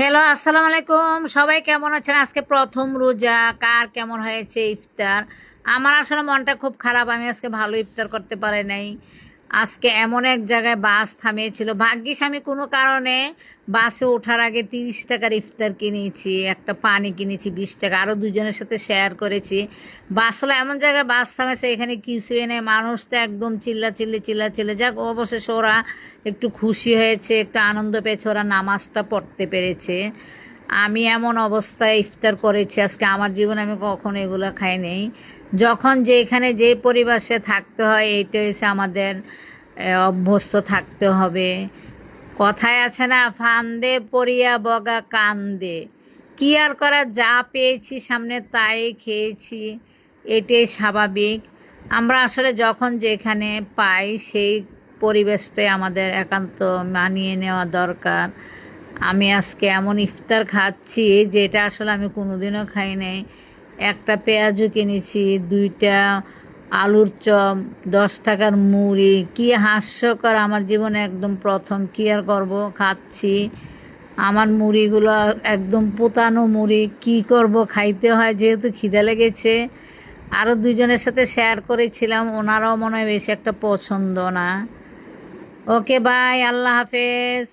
Hello, আসসালামু আলাইকুম। সবাই কেমন আছেন? আজকে প্রথম রোজা, কার কেমন হয়েছে ইফতার? আমার আসলে মনটা খুব খারাপ, আমি আজকে ভালো ইফতার করতে পারি নাই। আজকে এমন এক জায়গায় বাস থামিয়েছিল, ভাগ্যিস আমি কোনো কারণে বাসে ওঠার আগে 30 টাকার ইফতার কিনেছি, একটা পানি কিনেছি 20 টাকা, আরও দুজনের সাথে শেয়ার করেছি। বাস হলো এমন জায়গায় বাস থামেছে, এখানে কিছুই নেই, মানুষ তো একদম চিল্লা চিল্লি। যাক, অবশেষে ওরা একটু খুশি হয়েছে, একটু আনন্দ পেয়েছে, ওরা নামাজটা পড়তে পেরেছে। আমি এমন অবস্থায় ইফতার করেছি আজকে, আমার জীবনে আমি কখনো এগুলো খাই নাই। যখন যেখানে যে পরিবেশে থাকতে হয়, এইটা হচ্ছে আমাদের অভ্যস্ত থাকতে হবে। কথায় আছে না, ফান্দে পড়িয়া বগা কান্দে। কি আর করা, যা পেয়েছি সামনে তাই খেয়েছি, এটাই স্বাভাবিক। আমরা আসলে যখন যেখানে পাই সেই পরিবেশটাই আমাদের একান্ত মানিয়ে নেওয়া দরকার। আমি আজকে এমন ইফতার খাচ্ছি যেটা আসলে আমি কোনোদিনও খাই নাই। একটা পেঁয়াজও কিনেছি, 2টা আলুর চপ, 10 টাকার মুড়ি। কি হাস্যকর, আমার জীবনে একদম প্রথম। কি আর করব, খাচ্ছি। আমার মুড়িগুলো একদম পোতানো মুড়ি, কি করব, খাইতে হয় যেহেতু খিদে লেগেছে। আরও দুজনের সাথে শেয়ার করেছিলাম, ওনারাও মনে হয় বেশি একটা পছন্দ না। ওকে, বাই, আল্লাহ হাফেজ।